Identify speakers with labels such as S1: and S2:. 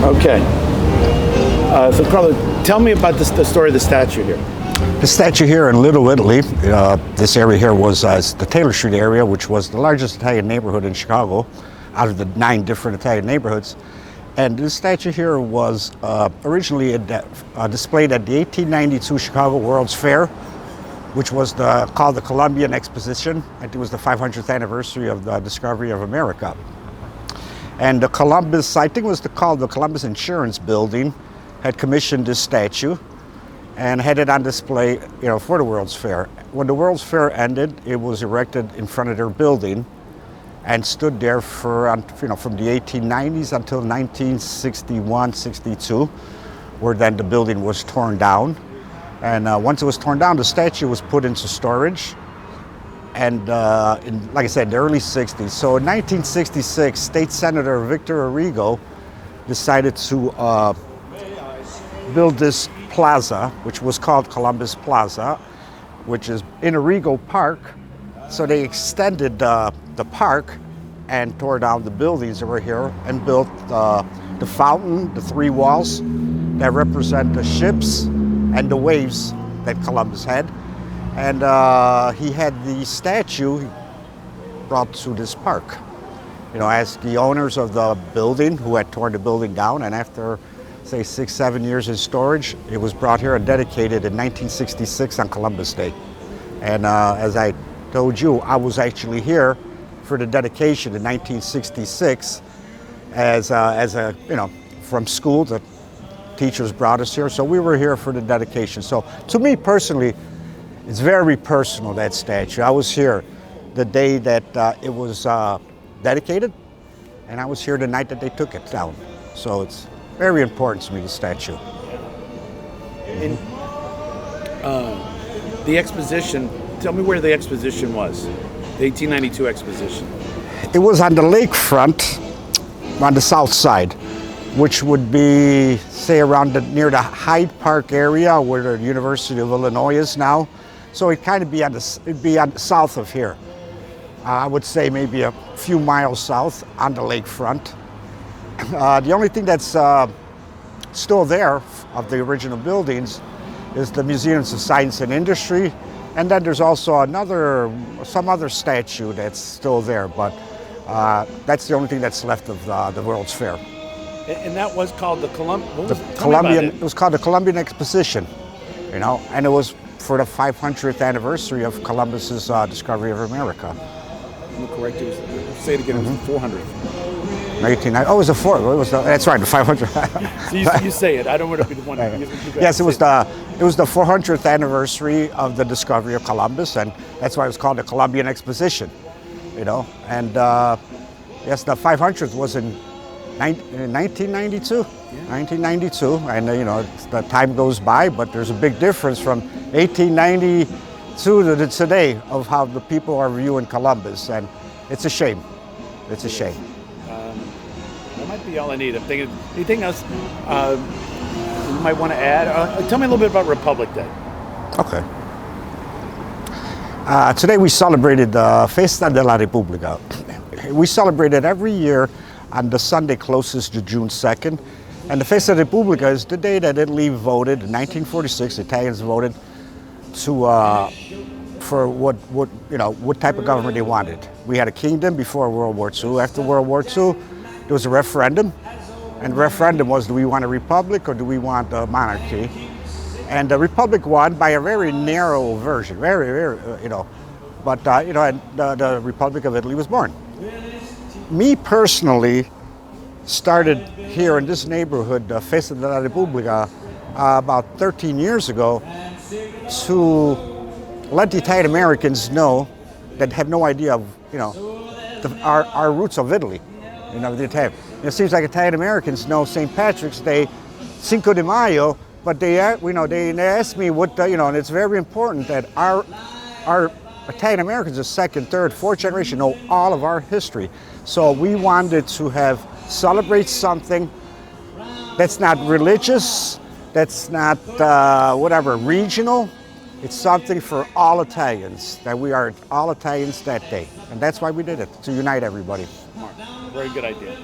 S1: Okay. So Carlo, tell me about the story of the statue here.
S2: The statue here in Little Italy, this area here was the Taylor Street area, which was the largest Italian neighborhood in Chicago, out of the 9 different Italian neighborhoods. And this statue here was originally displayed at the 1892 Chicago World's Fair, which was called the Columbian Exposition. I think it was the 500th anniversary of the discovery of America. And the Columbus, I think it was called the Columbus Insurance Building, had commissioned this statue and had it on display, for the World's Fair. When the World's Fair ended, it was erected in front of their building and stood there for, from the 1890s until 1961, 62, where then the building was torn down. And once it was torn down, the statue was put into storage. And like I said, the early 60s. So in 1966, State Senator Victor Arrigo decided to build this plaza, which was called Columbus Plaza, which is in Arrigo Park. So they extended the park and tore down the buildings that were here and built the fountain, the 3 walls that represent the ships and the waves that Columbus had. And he had the statue brought to this park, as the owners of the building who had torn the building down, and after, say, 6-7 years in storage, it was brought here and dedicated in 1966 on Columbus Day. And as I told you, I was actually here for the dedication in 1966 as a, from school, the teachers brought us here, so we were here for the dedication. So to me personally, it's very personal, that statue. I was here the day that it was dedicated, and I was here the night that they took it down. So it's very important to me, the statue.
S1: And the exposition, tell me where the exposition was, the 1892 exposition.
S2: It was on the lakefront, on the south side, which would be, say, around near the Hyde Park area where the University of Illinois is now. So it'd kind of be on the south of here. I would say maybe a few miles south on the lakefront. The only thing that's still there of the original buildings is the Museums of Science and Industry, and then there's also some other statue that's still there, but that's the only thing that's left of the World's Fair.
S1: And that was called the
S2: Columbian. It was called the Columbian Exposition, and it was for the 500th anniversary of Columbus's discovery of America.
S1: I'm correct. Say it again. It was the 400th.
S2: 1990. Oh, it was the 4th. That's right, the 500th.
S1: So you say it. I don't want to be the one.
S2: Yes, it was the 400th anniversry of the discovery of Columbus, and that's why it was called the Columbian Exposition. And yes, the 500th was in 1992. Yeah. 1992, and the time goes by, but there's a big difference from 1892 to today of how the people are viewing Columbus, and it's a shame. It's a shame.
S1: That might be all I need. I'm thinking, anything else you might want to add? Tell me a little bit about Republic Day.
S2: Okay. Today we celebrated the Festa della Repubblica. We celebrate it every year on the Sunday closest to June 2nd. And the Festa della Repubblica is the day that Italy voted, in 1946, Italians voted for what type of government they wanted. We had a kingdom before World War II. After World War II, there was a referendum. And the referendum was, do we want a republic or do we want a monarchy? And the republic won by a very narrow version, very, but and the Republic of Italy was born. Me personally started here in this neighborhood, the Festa della Repubblica, about 13 years ago, to let the Italian Americans know that have no idea of, our roots of Italy. The Italian. It seems like Italian Americans know St. Patrick's Day, Cinco de Mayo, but they asked me what, and it's very important that our Italian Americans, the 2nd, 3rd, 4th generation, know all of our history. So we wanted to celebrate something that's not religious, that's not regional. It's something for all Italians, that we are all Italians that day. And that's why we did it, to unite everybody.
S1: Smart. Very good idea.